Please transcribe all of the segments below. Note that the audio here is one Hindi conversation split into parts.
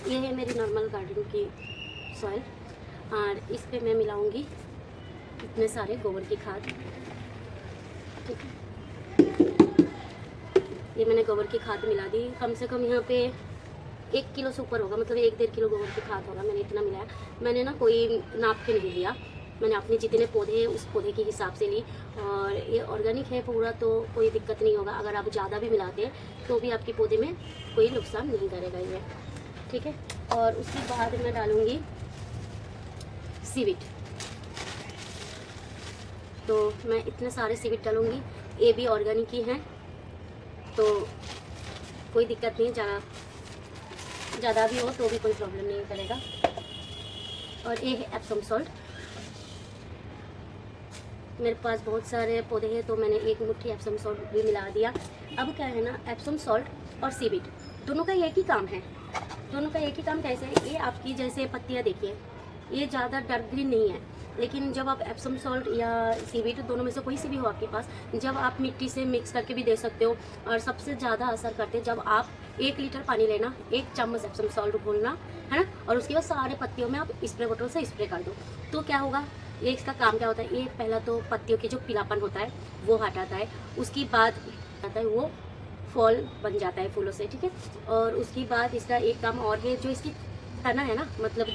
ये है मेरी नॉर्मल गार्डन की सॉइल और इस पे मैं मिलाऊंगी इतने सारे गोबर की खाद। ठीक है, ये मैंने गोबर की खाद मिला दी। कम से कम यहाँ पे 1 किलो से ऊपर होगा, मतलब 1-1.5 किलो गोबर की खाद होगा। मैंने इतना मिलाया। मैंने ना कोई नाप के नहीं लिया, मैंने अपने जितने पौधे हैं उस पौधे के हिसाब से ली। और ये ऑर्गेनिक है पूरा, तो कोई दिक्कत नहीं होगा। अगर आप ज़्यादा भी मिलाते हैं तो भी आपके पौधे में कोई नुकसान नहीं करेगा ये। ठीक है, और उसके बाद मैं डालूँगी सीविट। तो मैं इतने सारे सीविट डालूँगी, ये भी ऑर्गेनिक ही हैं, तो कोई दिक्कत नहीं, ज़्यादा भी हो तो भी कोई प्रॉब्लम नहीं करेगा। और ये है एप्सम सॉल्ट। मेरे पास बहुत सारे पौधे हैं तो मैंने 1 मुट्ठी एप्सम सॉल्ट भी मिला दिया। अब क्या है ना, एप्सम सॉल्ट और सीविट दोनों का एक ही काम है। दोनों का एक ही काम कैसे है, ये आपकी जैसे पत्तियाँ देखिए, ये ज़्यादा डार्क ग्रीन नहीं है, लेकिन जब आप एप्सम सॉल्ट या सीविट दोनों में से कोई सी भी हो आपके पास, जब आप मिट्टी से मिक्स करके भी दे सकते हो। और सबसे ज़्यादा असर करते हैं जब आप 1 लीटर पानी लेना, 1 चम्मच एप्सम सॉल्ट घोलना है ना, और उसके बाद सारे पत्तियों में आप स्प्रे बोतल से स्प्रे कर दो। तो क्या होगा, ये इसका काम क्या होता है, ये पहला तो पत्तियों के जो पीलापन होता है वो हटाता है। उसकी बाद आता है वो फॉल बन जाता है फूलों से। ठीक है, और उसके बाद इसका एक काम और है, जो इसकी तना है ना, मतलब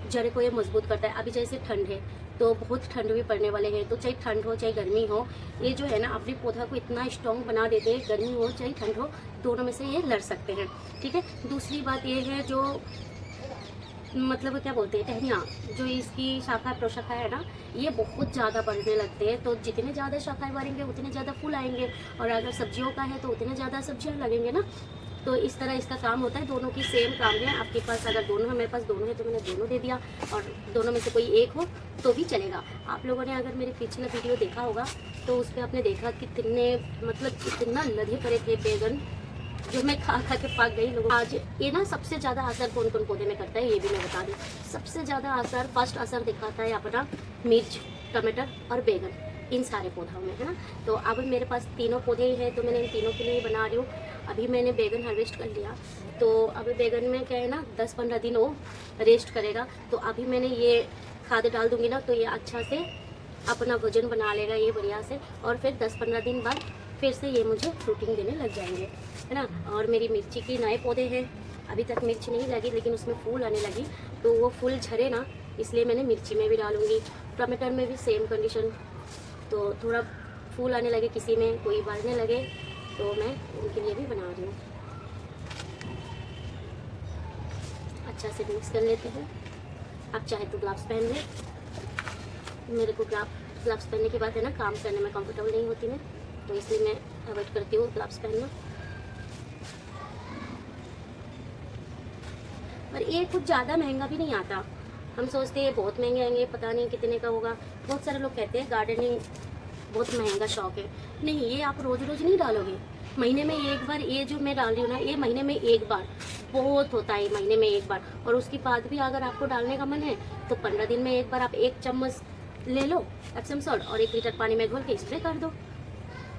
जड़े को ये मजबूत करता है। अभी जैसे ठंड है तो बहुत ठंड भी पड़ने वाले हैं, तो चाहे ठंड हो चाहे गर्मी हो, ये जो है ना अपने पौधा को इतना स्ट्रॉन्ग बना देते हैं। गर्मी हो चाहे ठंड हो, दोनों में से ये लड़ सकते हैं। ठीक है, दूसरी बात ये है, जो मतलब क्या बोलते हैं, टहनियाँ, जो इसकी शाखा प्रशाखा है ना, ये बहुत ज़्यादा बढ़ने लगते हैं। तो जितने ज़्यादा शाखाएं बढ़ेंगे उतने ज़्यादा फूल आएंगे, और अगर सब्जियों का है तो उतने ज़्यादा सब्जियाँ लगेंगे ना। तो इस तरह इसका काम होता है। दोनों की सेम काम है। आपके पास अगर दोनों है, मेरे पास दोनों है तो मैंने दोनों दे दिया, और दोनों में से कोई एक हो तो भी चलेगा। आप लोगों ने अगर मेरे पिछला वीडियो देखा होगा तो उस पर आपने देखा कितने, मतलब कितना लदे पड़े थे बैगन, जो मैं खा के पक गई लोगों। आज ये ना सबसे ज़्यादा असर कौन कौन पौधे में करता है ये भी मैं बता दूँ। सबसे ज़्यादा असर, फर्स्ट असर दिखाता है अपना मिर्च, टमाटर और बैगन, इन सारे पौधों में, है ना। तो अब मेरे पास तीनों पौधे ही हैं, तो मैंने इन तीनों के लिए बना रही हूँ। अभी मैंने बैगन हार्वेस्ट कर लिया, तो अभी बैगन में क्या है ना, 10-15 दिन वो रेस्ट करेगा। तो अभी मैंने ये खाद डाल दूँगी ना, तो ये अच्छा से अपना वजन बना लेगा ये बढ़िया से, और फिर 10-15 दिन बाद फिर से ये मुझे फ्रूटिंग देने लग जाएंगे, है ना। और मेरी मिर्ची की नए पौधे हैं, अभी तक मिर्च नहीं लगी, लेकिन उसमें फूल आने लगी, तो वो फूल झरे ना, इसलिए मैंने मिर्ची में भी डालूँगी। टमाटर में भी सेम कंडीशन, तो थोड़ा फूल आने लगे, किसी में कोई बढ़ने लगे, तो मैं उनके लिए भी बना रही हूँ। अच्छा से मिक्स कर लेते हैं। आप चाहे तो ग्लव्स पहन लें। मेरे को ग्लव्स पहनने के बाद है ना, काम करने में कंफर्टेबल नहीं होती मैं, तो इसलिए मैं अवॉइड करती हूँ ग्लव्स पहनना। और ये कुछ ज़्यादा महंगा भी नहीं आता। हम सोचते हैं बहुत महंगे आएंगे, पता नहीं कितने का होगा। बहुत सारे लोग कहते हैं गार्डनिंग बहुत महंगा शौक है। नहीं, ये आप रोज़ रोज़ नहीं डालोगे, महीने में एक बार। ये जो मैं डाल रही हूँ ना, ये महीने में एक बार बहुत होता है, महीने में एक बार। और उसके बाद भी अगर आपको डालने का मन है तो 15 दिन में एक बार आप 1 चम्मच ले लो एप्सम सॉल्ट, और 1 लीटर पानी में घोल के स्प्रे कर दो।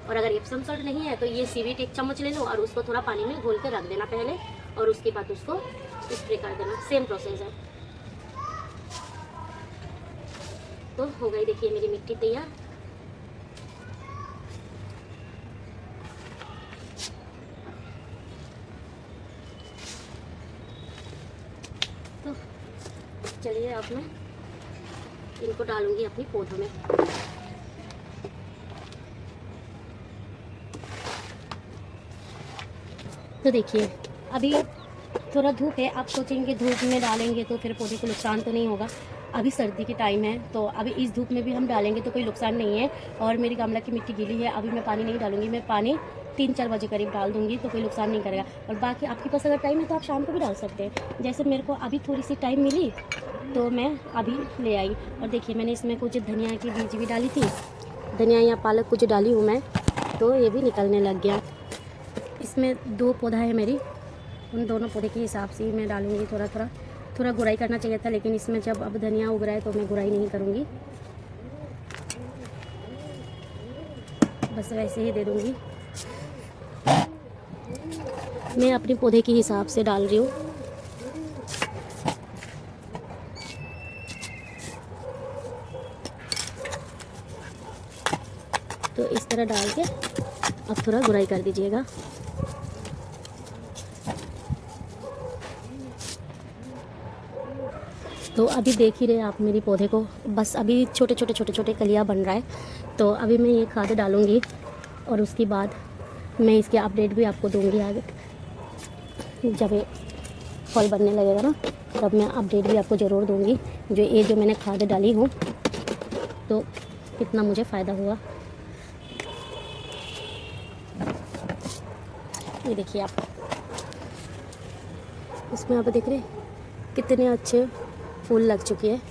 और अगर एप्सम सॉल्ट नहीं है तो ये सीविट 1 चम्मच ले लो, और उसको थोड़ा पानी में घोल के रख देना पहले, और उसके बाद उसको स्प्रे कर देना। सेम प्रोसेस है। तो हो गई, देखिए मेरी मिट्टी तैयार। तो चलिए अब मैं इनको डालूंगी अपनी पौधों में। तो देखिए अभी थोड़ा धूप है, आप सोचेंगे धूप में डालेंगे तो फिर पौधे को नुकसान तो नहीं होगा। अभी सर्दी के टाइम है, तो अभी इस धूप में भी हम डालेंगे तो कोई नुकसान नहीं है। और मेरी गमला की मिट्टी गीली है, अभी मैं पानी नहीं डालूंगी, मैं पानी 3-4 बजे करीब डाल दूंगी, तो कोई नुकसान नहीं करेगा। और बाकी आपके पास अगर टाइम है तो आप शाम को भी डाल सकते हैं। जैसे मेरे को अभी थोड़ी सी टाइम मिली तो मैं अभी ले आई। और देखिए मैंने इसमें कुछ धनिया की बीज भी डाली थी, धनिया या पालक कुछ डाली हूँ मैं, तो ये भी निकलने लग गया। इसमें 2 पौधा है मेरी, उन दोनों पौधे के हिसाब से मैं डालूँगी। थोड़ा गुड़ाई करना चाहिए था, लेकिन इसमें जब अब धनिया उग रहा है तो मैं गुड़ाई नहीं करूँगी, बस वैसे ही दे दूँगी। मैं अपने पौधे के हिसाब से डाल रही हूँ। तो इस तरह डाल के अब थोड़ा गुड़ाई कर दीजिएगा। तो अभी देख ही रहे आप मेरी पौधे को, बस अभी छोटे छोटे कलियाँ बन रहा है। तो अभी मैं ये खाद डालूँगी और उसके बाद मैं इसके अपडेट भी आपको दूँगी आगे। जब ये फल बनने लगेगा ना तब मैं अपडेट भी आपको ज़रूर दूँगी, जो मैंने खाद डाली हूँ तो कितना मुझे फ़ायदा हुआ। ये देखिए आप, इसमें आप देख रहे कितने अच्छे फूल लग चुके हैं।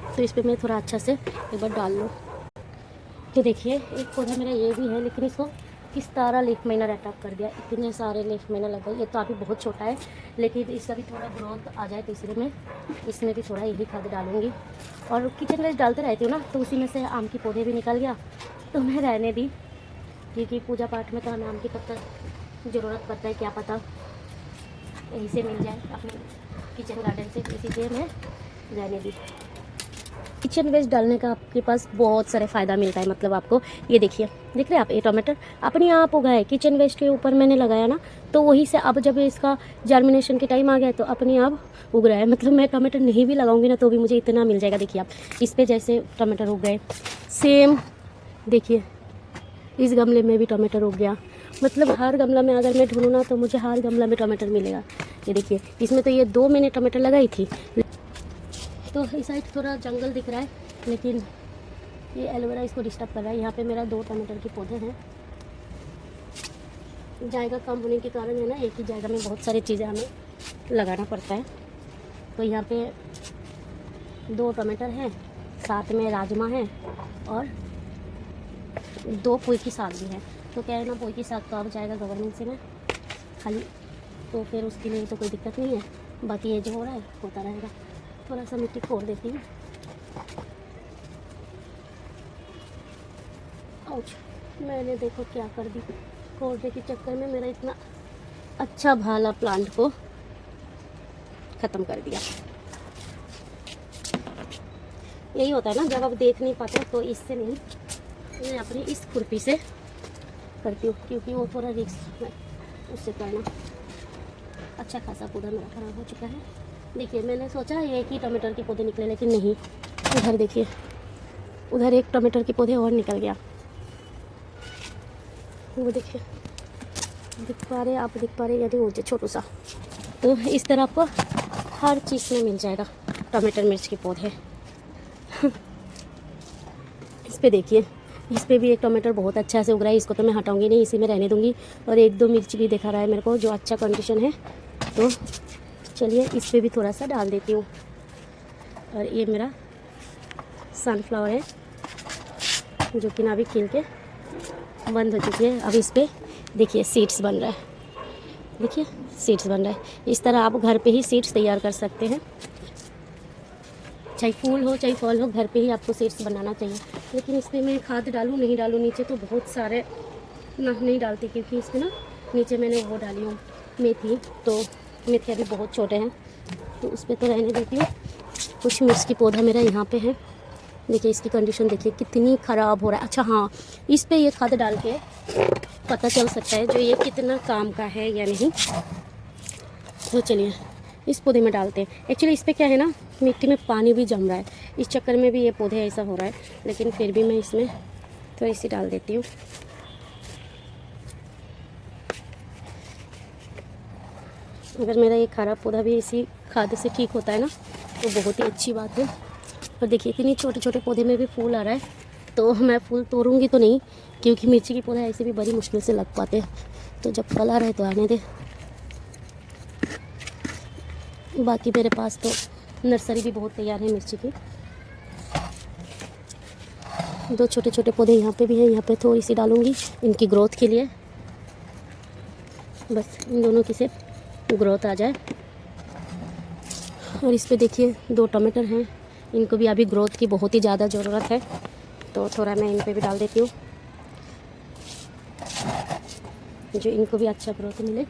तो इस पे मैं थोड़ा अच्छा से एक बार डाल लूँ। तो देखिए एक पौधा मेरा ये भी है, लेकिन इसको किस तरह लीफ माइनर अटैक कर दिया। इतने सारे लीफ माइनर लग गए। ये तो अभी बहुत छोटा है, लेकिन इसका भी थोड़ा ग्रोथ आ जाए तो इसलिए मैं इसमें भी थोड़ा यही खाद डालूँगी। और किचन वेस्ट डालते रहती हूँ ना, तो उसी में से आम की पौधे भी निकल गया तो मैं रहने दी, क्योंकि पूजा पाठ में तो हमें आम की पत्ता ज़रूरत पड़ता है, क्या पता यहीं से मिल जाए अपने किचन गार्डन से, इसीलिए मैं रहने दी। किचन वेस्ट डालने का आपके पास बहुत सारे फ़ायदा मिलता है। मतलब आपको ये देखिए, देख रहे हैं आप, ये टमाटर अपने आप उगाए किचन वेस्ट के ऊपर मैंने लगाया ना, तो वहीं से अब जब इसका जर्मिनेशन के टाइम आ गया तो अपने आप उग रहा है। मतलब मैं टमाटर नहीं भी लगाऊंगी ना तो भी मुझे इतना मिल जाएगा। देखिए आप, इस पर जैसे टमाटर उग गए, सेम देखिए इस गमले में भी टमाटर उग गया। मतलब हर गमला में अगर मैं ढूंढूँ ना तो मुझे हर गमला में टमाटर मिलेगा। ये देखिए, इसमें तो ये 2 मैंने टमाटर लगाई थी। तो इस साइड थोड़ा जंगल दिख रहा है, लेकिन ये एलोवेरा इसको डिस्टर्ब कर रहा है। यहाँ पे मेरा 2 टमाटर के पौधे हैं। जायगा कम होने के कारण है ना, एक ही जगह में बहुत सारी चीज़ें हमें लगाना पड़ता है। तो यहाँ पे 2 टमाटर हैं, साथ में राजमा है और 2 पुई की साग भी है। तो क्या है ना, पुई की साग तो अब जाएगा गवर्नमेंट से ना खाली, तो फिर उसके लिए तो कोई दिक्कत नहीं है। बाकी ये जो हो रहा है होता रहेगा। थोड़ा सा मिट्टी खोद देती हूँ। आउच, मैंने देखो क्या कर दी, खोदने के चक्कर में मेरा इतना अच्छा भाला प्लांट को ख़त्म कर दिया। यही होता है ना, जब आप देख नहीं पाते तो इससे नहीं, मैं अपनी इस खुरपी से करती हूँ, क्योंकि वो थोड़ा रिस्क है उससे करना। अच्छा खासा पौधा मेरा ख़राब हो चुका है। देखिए मैंने सोचा एक ही टमाटर के पौधे निकले, लेकिन नहीं, उधर देखिए, उधर एक टमाटर के पौधे और निकल गया। वो देखिए, दिख पा रहे आप, दिख पा रहे यानी वो छोटू सा। तो इस तरह आपको हर चीज़ में मिल जाएगा टमाटर मिर्च के पौधे। इस पे देखिए, इस पे भी एक टमाटर बहुत अच्छा से उग रहा है। इसको तो मैं हटाऊंगी नहीं, इसी में रहने दूंगी। और 1-2 मिर्च भी दिखा रहा है मेरे को, जो अच्छा कंडीशन है। तो चलिए इस पे भी थोड़ा सा डाल देती हूँ। और ये मेरा सनफ्लावर है, जो कि ना अभी खिल के बंद हो चुकी है। अब इस पे देखिए सीड्स बन रहा है, देखिए सीड्स बन रहा है। इस तरह आप घर पे ही सीड्स तैयार कर सकते हैं, चाहे फूल हो चाहे फल हो, घर पे ही आपको सीड्स बनाना चाहिए। लेकिन इस पर मैं खाद डालूँ नहीं डालूँ, नीचे तो बहुत सारे नहीं डालती, क्योंकि इस पर ना नीचे मैंने वो डाली हूँ मेथी, तो मेथी अभी बहुत छोटे हैं तो उस पर तो रहने देती हूँ। कुछ मिर्च की पौधा मेरा यहाँ पे है। देखिए इसकी कंडीशन देखिए कितनी ख़राब हो रहा है। अच्छा हाँ, इस पे ये खाद डाल के पता चल सकता है जो ये कितना काम का है या नहीं। तो चलिए इस पौधे में डालते हैं। एक्चुअली इस पर क्या है ना, मिट्टी में पानी भी जम रहा है, इस चक्कर में भी ये पौधे ऐसा हो रहा है। लेकिन फिर भी मैं इसमें थोड़ी सी डाल देती हूँ। अगर मेरा ये खराब पौधा भी इसी खाद से ठीक होता है ना तो बहुत ही अच्छी बात है। और देखिए इतनी छोटे छोटे पौधे में भी फूल आ रहा है, तो मैं फूल तोड़ूंगी तो नहीं, क्योंकि मिर्ची के पौधे ऐसे भी बड़ी मुश्किल से लग पाते हैं। तो जब फल आ रहा है तो आने दे। बाकी मेरे पास तो नर्सरी भी बहुत तैयार है मिर्ची की। 2 छोटे छोटे पौधे यहाँ पे भी हैं, यहाँ पे थोड़ी सी डालूंगी इनकी ग्रोथ के लिए, बस इन दोनों की सिर्फ ग्रोथ आ जाए। और इस पे देखिए 2 टमाटर हैं, इनको भी अभी ग्रोथ की बहुत ही ज़्यादा ज़रूरत है, तो थोड़ा मैं इन पे भी डाल देती हूँ, जो इनको भी अच्छा ग्रोथ मिले।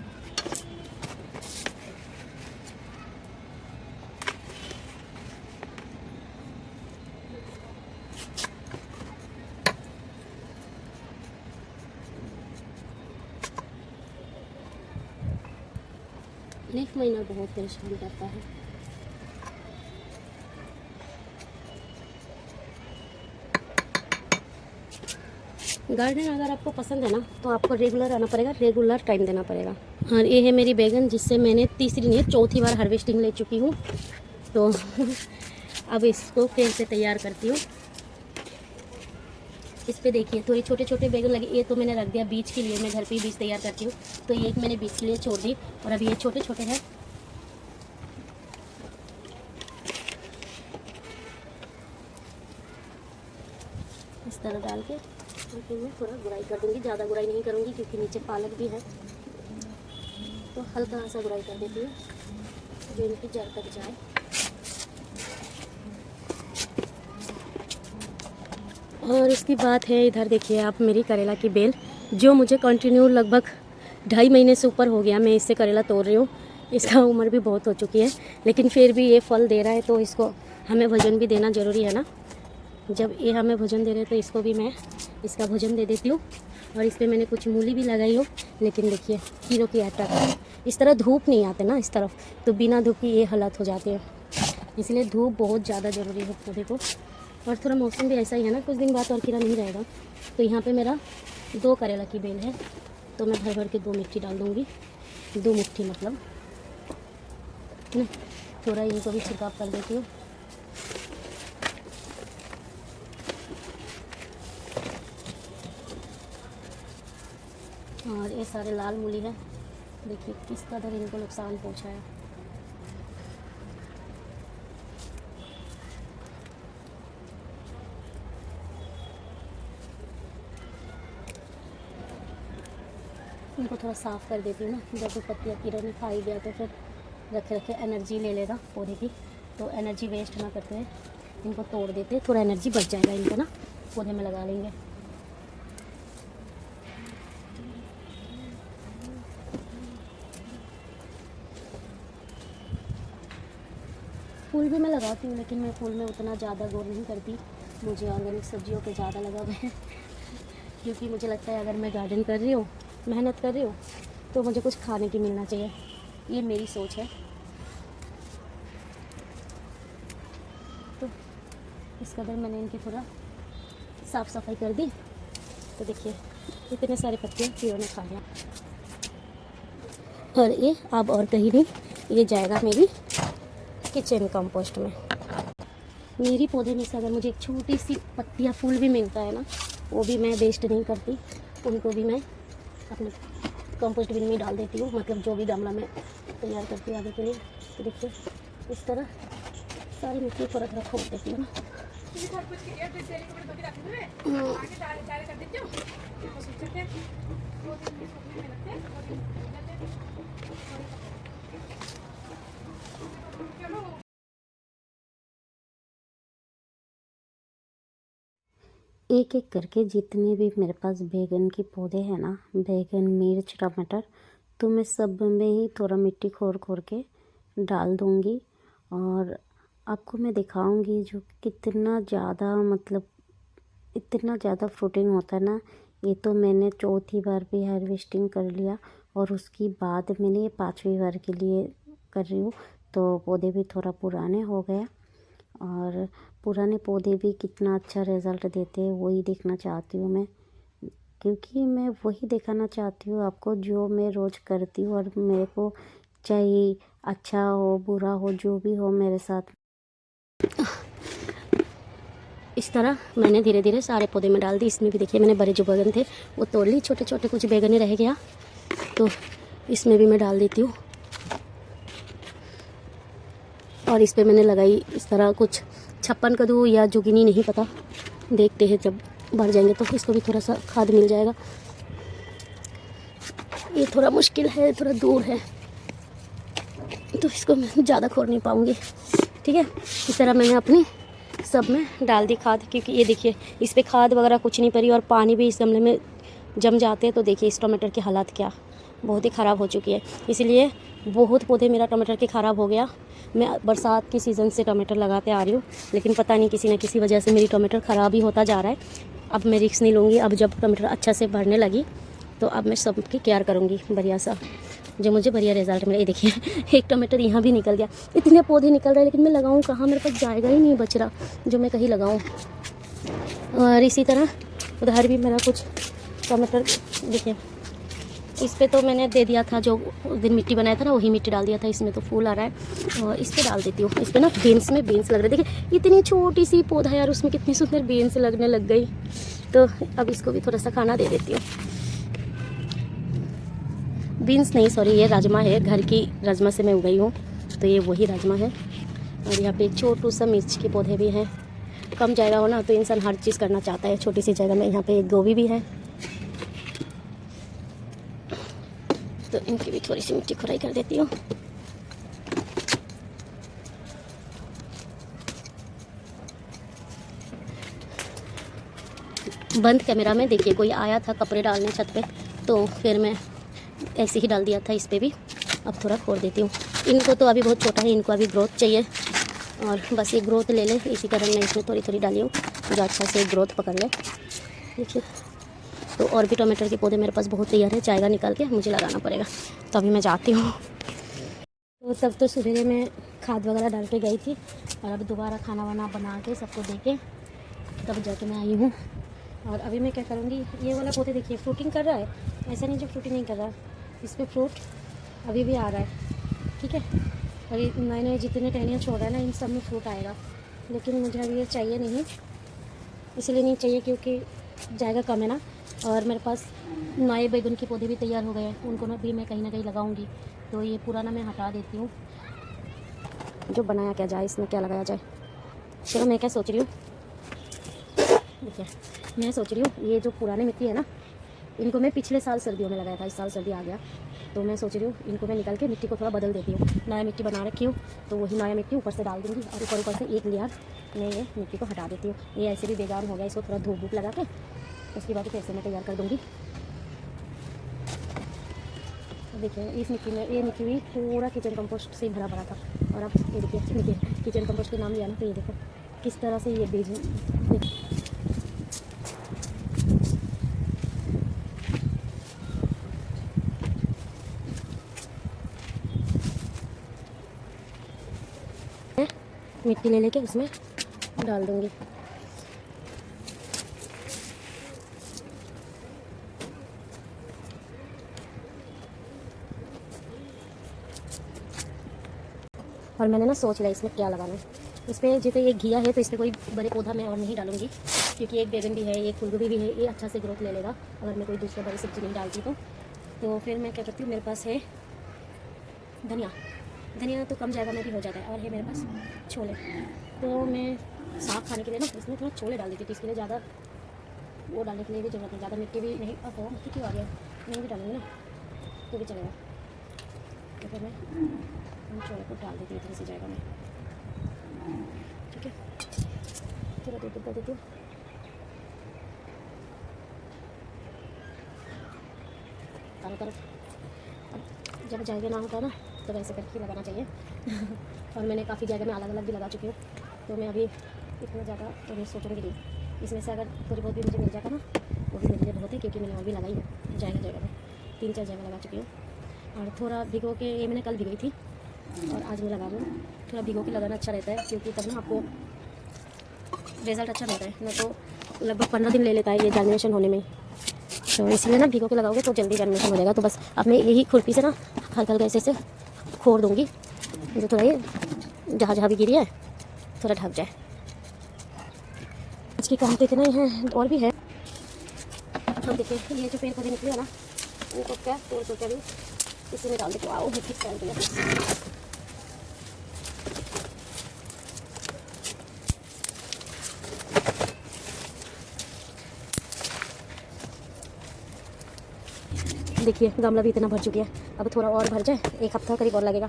लीफ माइनर बहुत परेशान करता है। गार्डन अगर आपको पसंद है ना तो आपको रेगुलर आना पड़ेगा, रेगुलर टाइम देना पड़ेगा। और ये है मेरी बैगन जिससे मैंने तीसरी नहीं चौथी बार हार्वेस्टिंग ले चुकी हूँ। तो अब इसको फिर से तैयार करती हूँ। इस पे देखिए थोड़ी छोटे छोटे बैगन लगे, ये तो मैंने रख दिया बीज के लिए, मैं घर पे ही बीज तैयार करती हूँ। तो ये एक मैंने बीज के लिए छोड़ दी और अभी ये छोटे छोटे हैं। इस तरह डाल के फिर मैं थोड़ा गुड़ाई कर दूँगी, ज़्यादा गुड़ाई नहीं करूँगी क्योंकि नीचे पालक भी है। तो हल्का सा गुड़ाई कर देती हूँ जो इनकी जड़ तक जाए। और इसकी बात है, इधर देखिए आप मेरी करेला की बेल जो मुझे कंटिन्यू लगभग 2.5 महीने से ऊपर हो गया मैं इससे करेला तोड़ रही हूँ। इसका उम्र भी बहुत हो चुकी है लेकिन फिर भी ये फल दे रहा है, तो इसको हमें भोजन भी देना ज़रूरी है ना। जब ये हमें भोजन दे रहे हैं तो इसको भी मैं इसका भोजन दे देती हूँ। और इस पर मैंने कुछ मूली भी लगाई हो, लेकिन देखिए कीड़ों की अटैक है। इस तरह धूप नहीं आते ना इस तरफ, तो बिना धूप की ये हालत हो जाती है। इसलिए धूप बहुत ज़्यादा ज़रूरी है पौधे को। और थोड़ा मौसम भी ऐसा ही है ना, कुछ दिन बाद और कीड़ा नहीं रहेगा। तो यहाँ पे मेरा 2 करेला की बेल है, तो मैं भर भर के 2 मिट्टी डाल दूँगी, 2 मुट्ठी मतलब ना। थोड़ा इनको भी छिड़काव कर देती हूँ। और ये सारे लाल मूली है, देखिए किस कदर इनको नुकसान पहुँचा है। इनको थोड़ा साफ़ कर देती हूँ ना, जब वो पत्तियाँ कीड़ों ने खाई गया तो फिर रखे रखे एनर्जी ले लेगा पौधे की। तो एनर्जी वेस्ट ना करते हुए इनको तोड़ देते, थोड़ा एनर्जी बच जाएगा इनको ना, पौधे में लगा लेंगे। फूल भी मैं लगाती हूँ लेकिन मैं फूल में उतना ज़्यादा गौर नहीं करती। मुझे ऑर्गेनिक सब्जियों पे ज़्यादा लगा हुआ है क्योंकि मुझे लगता है अगर मैं गार्डन कर रही हूँ, मेहनत कर रही हूँ, तो मुझे कुछ खाने की मिलना चाहिए। ये मेरी सोच है। तो इस कदर मैंने इनकी थोड़ा साफ़ सफाई कर दी। तो देखिए इतने सारे पत्ते कीड़ों ने खा लिया। और ये अब और कहीं नहीं, ये जाएगा मेरी किचन कंपोस्ट में। मेरी पौधे में से अगर मुझे एक छोटी सी पत्ती या फूल भी मिलता है ना, वो भी मैं वेस्ट नहीं करती, उनको भी मैं अपने कंपोस्ट बिन में डाल देती हूँ, मतलब जो भी गमला में तैयार करती हूँ आगे के लिए। तो देखिए इस तरह सारी मिट्टी थोड़ा थोड़ा खोद देती हूँ ना। एक एक करके जितने भी मेरे पास बैगन के पौधे हैं ना, बैगन, मिर्च, टमाटर, तो मैं सब में ही थोड़ा मिट्टी खोर खोर के डाल दूँगी। और आपको मैं दिखाऊंगी जो कितना ज़्यादा, मतलब इतना ज़्यादा फ्रूटिंग होता है ना। ये तो मैंने चौथी बार भी हार्वेस्टिंग कर लिया और उसके बाद मैंने ये 5वीं बार के लिए कर रही हूँ। तो पौधे भी थोड़ा पुराने हो गए और पुराने पौधे भी कितना अच्छा रिज़ल्ट देते हैं वही देखना चाहती हूँ मैं, क्योंकि मैं वही दिखाना चाहती हूँ आपको जो मैं रोज़ करती हूँ। और मेरे को चाहे अच्छा हो बुरा हो जो भी हो मेरे साथ, इस तरह मैंने धीरे धीरे सारे पौधे में डाल दी। इसमें भी देखिए मैंने बड़े जो बैगन थे वो तोड़ ली, छोटे छोटे कुछ बैगन रह गया तो इसमें भी मैं डाल देती हूँ। और इस पे मैंने लगाई इस तरह कुछ 56 कद्दू या जुगनी, नहीं पता, देखते हैं जब भर जाएंगे तो इसको भी थोड़ा सा खाद मिल जाएगा। ये थोड़ा मुश्किल है, थोड़ा दूर है तो इसको मैं ज़्यादा खोल नहीं पाऊँगी। ठीक है, इस तरह मैंने अपनी सब में डाल दी खाद, क्योंकि ये देखिए इस पर खाद वगैरह कुछ नहीं पड़ी और पानी भी इस गमले में जम जाते हैं। तो देखिए इस टमाटर की हालत क्या, बहुत ही ख़राब हो चुकी है। इसलिए बहुत पौधे मेरा टमाटर के ख़राब हो गया। मैं बरसात के सीज़न से टमाटर लगाते आ रही हूँ, लेकिन पता नहीं किसी न किसी वजह से मेरी टमाटर ख़राब ही होता जा रहा है। अब मैं रिस्क नहीं लूँगी। अब जब टमाटर अच्छा से भरने लगी तो अब मैं सबकी केयर करूँगी बढ़िया सा। जो मुझे बढ़िया रिजल्ट मिला। ये देखिए एक टमाटर यहाँ भी निकल गया। इतने पौधे निकल रहे हैं लेकिन मैं लगाऊँ कहाँ, मेरे पास जाएगा ही नहीं बच रहा जो मैं कहीं लगाऊँ। और इसी तरह उधर भी मेरा कुछ टमाटर देखिए, इस पे तो मैंने दे दिया था, जो उस दिन मिट्टी बनाया था ना वही मिट्टी डाल दिया था। इसमें तो फूल आ रहा है और इस पे डाल देती हूँ। इस पे ना बीन्स में बीन्स लग रहे, देखिए इतनी छोटी सी पौधा यार, उसमें कितनी सुंदर बीन्स लगने लग गई। तो अब इसको भी थोड़ा सा खाना दे देती हूँ। बीन्स नहीं सॉरी, ये राजमा है, घर की राजमा से मैं उगाई हूँ, तो ये वही राजमा है। और यहाँ पे एक छोटू सा मिर्च के पौधे भी हैं। कम जगह हो ना तो इंसान हर चीज़ करना चाहता है छोटी सी जगह में। यहाँ पे एक गोभी भी है, तो इनकी भी थोड़ी सी मिट्टी खुदाई कर देती हूँ। बंद कैमरा में देखिए कोई आया था कपड़े डालने छत पे, तो फिर मैं ऐसे ही डाल दिया था इस पे भी। अब थोड़ा खोल देती हूँ। इनको तो अभी बहुत छोटा है, इनको अभी ग्रोथ चाहिए और बस ये ग्रोथ ले ले, इसी कारण मैं इसमें थोड़ी थोड़ी डाली हूँ जो अच्छा से ग्रोथ पकड़ ले। देखिए तो और भी टमाटर के पौधे मेरे पास बहुत तैयार है, जाएगा निकाल के मुझे लगाना पड़ेगा। तो अभी मैं जाती हूँ। तो तब तो सुबह में खाद वगैरह डाल के गई थी और अब दोबारा खाना वाना बना के सबको दे के तब जाके मैं आई हूँ। और अभी मैं क्या करूँगी, ये वाला पौधे देखिए फ्रूटिंग कर रहा है, ऐसा नहीं जो फ्रूटिंग नहीं कर रहा, इस पर फ्रूट अभी भी आ रहा है। ठीक है, अभी मैंने जितने टहनियाँ छोड़ा है ना इन सब में फ्रूट आएगा, लेकिन मुझे अभी ये चाहिए नहीं, इसलिए नहीं चाहिए क्योंकि जगह कम है ना। और मेरे पास नए बैगन के पौधे भी तैयार हो गए हैं, उनको ना भी मैं कहीं ना कहीं लगाऊंगी। तो ये पुराना मैं हटा देती हूँ, जो बनाया क्या जाए, इसमें क्या लगाया जाए। चलो मैं क्या सोच रही हूँ, देखिए मैं सोच रही हूँ ये जो पुराने मिट्टी है ना, इनको मैं पिछले साल सर्दियों में लगाया था, इस साल सर्दी आ गया तो मैं सोच रही हूँ इनको मैं निकाल के मिट्टी को थोड़ा बदल देती हूँ। नया मिट्टी बना रखी हूँ तो वही नया मिट्टी ऊपर से डाल दूँगी और ऊपर से एक लेयर मैं ये मिट्टी को हटा देती हूँ। ये ऐसे भी बेकार हो गया, इसको थोड़ा धूप धूप लगा के उसके बाद कैसे मैं तैयार कर दूँगी। देखिए इस मिट्टी में, ये मिट्टी भी पूरा किचन कंपोस्ट से भरा भरा था और अब ये देखिए किचन कंपोस्ट के नाम लिया ना, तो ये देखो किस तरह से ये बीज मिट्टी ले लेके उसमें डाल दूँगी। और मैंने ना सोच लिया इसमें क्या लगाना है। इस पर जैसे ये घिया है तो इस पर कोई बड़े पौधा मैं और नहीं डालूंगी, क्योंकि एक बैगन भी है, एक फूलगोभी भी है, ये अच्छा से ग्रोथ ले लेगा अगर मैं कोई दूसरा बड़ी सब्जी नहीं डालती तो फिर मैं क्या करती हूँ, मेरे पास है धनिया तो कम जाएगा में भी हो जाता है, और है मेरे पास छोले, तो मैं साग खाने के लिए ना इसमें थोड़ा छोले डाल देती थी। इसके लिए ज़्यादा वो डालने के लिए भी जरूरत नहीं, ज़्यादा मिट्टी भी नहीं। अब हो मिट्टी क्यों आ गया, नहीं भी डालूंगी ना तो भी चलेगा। तो फिर मैं छोले को डाल देती हूँ इतनी सी जगह में। ठीक है, थोड़ा दूध डाल देती हूँ। चारों तरफ जब जगह ना होता ना तो वैसे करके लगाना चाहिए। और मैंने काफ़ी जगह में अलग अलग भी लगा चुकी हूँ, तो मैं अभी इतना ज़्यादा तो नहीं सोचूंगी नहीं। इसमें से अगर थोड़ी बहुत भी मुझे मिल जाता ना वो भी मेरे लिए बहुत है, क्योंकि मैंने और भी लगाई है जगह में 3-4 जगह लगा चुकी हूँ। और थोड़ा भिगो के, ये मैंने कल भिगोई थी और आज मैं लगा रही हूँ। थोड़ा भिगो के लगाना अच्छा रहता है, क्योंकि तब ना आपको रिज़ल्ट अच्छा मिलता है, ना तो लगभग 15 दिन ले लेता है ये जर्मिनेशन होने में। तो इसलिए ना भिगो के लगाओगे तो जल्दी जर्मिनेशन हो जाएगा। तो बस अब मैं यही खुरपी से ना हल्का हल्का ऐसे खोर दूँगी, जो थोड़ा ये जहाँ जहाँ भी गिरी है थोड़ा ढक जाए। आज की काम तो इतना ही है, और भी है। अब देखिए ये जो पेड़ पौधे निकले हैं ना, उनको क्या तोड़ तोड़ के भी इसी में डाल देते। आओ किस टाइम पे देखिए गमला भी इतना भर चुकी है, अब थोड़ा और भर जाए, 1 हफ्ता करीब और लगेगा।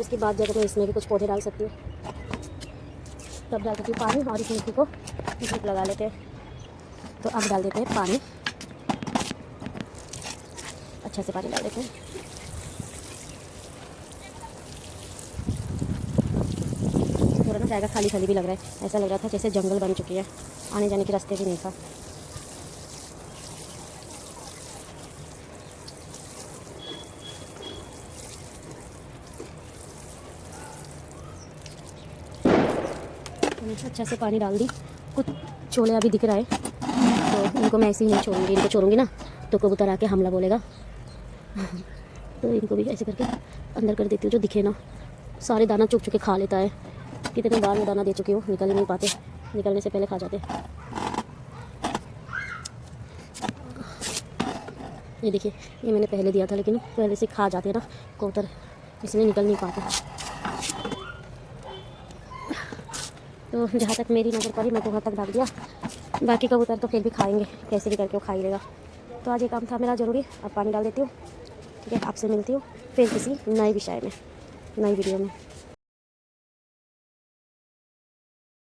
उसके बाद जगह मैं इसमें भी कुछ पौधे डाल सकती हूँ। तब डाल सकती हूँ पानी, और इस मिट्टी को ड्रिप लगा लेते हैं। तो अब डाल देते हैं पानी, अच्छा से पानी डाल देते हैं। थोड़ा ना जाएगा खाली खाली भी लग रहा है, ऐसा लग रहा था जैसे जंगल बन चुकी है, आने जाने के रास्ते भी नहीं था। अच्छा से पानी डाल दी। कुछ चोले अभी दिख रहा है, तो इनको मैं ऐसे ही नहीं छोड़ूंगी। इनको छोड़ूंगी ना तो कबूतर आके हमला बोलेगा। तो इनको भी ऐसे करके अंदर कर देती हूँ, जो दिखे ना। सारे दाना चुक चुके खा लेता है। कितने बार में दाना दे चुकी हूँ, निकल ही नहीं पाते, निकलने से पहले खा जाते। ये देखिए, ये मैंने पहले दिया था, लेकिन पहले से खा जाते हैं ना कबूतर, इसलिए निकल नहीं पाते। तो जहाँ तक मेरी नज़र पड़ी मैं तो वहाँ तक डाल दिया। बाकी कबूतर तो फिर भी खाएंगे, कैसे भी करके वो खा ही लेगा। तो आज ये काम था मेरा ज़रूरी। अब पानी डाल देती हूँ। ठीक है, आपसे मिलती हूँ फिर किसी नए विषय में, नई वीडियो में।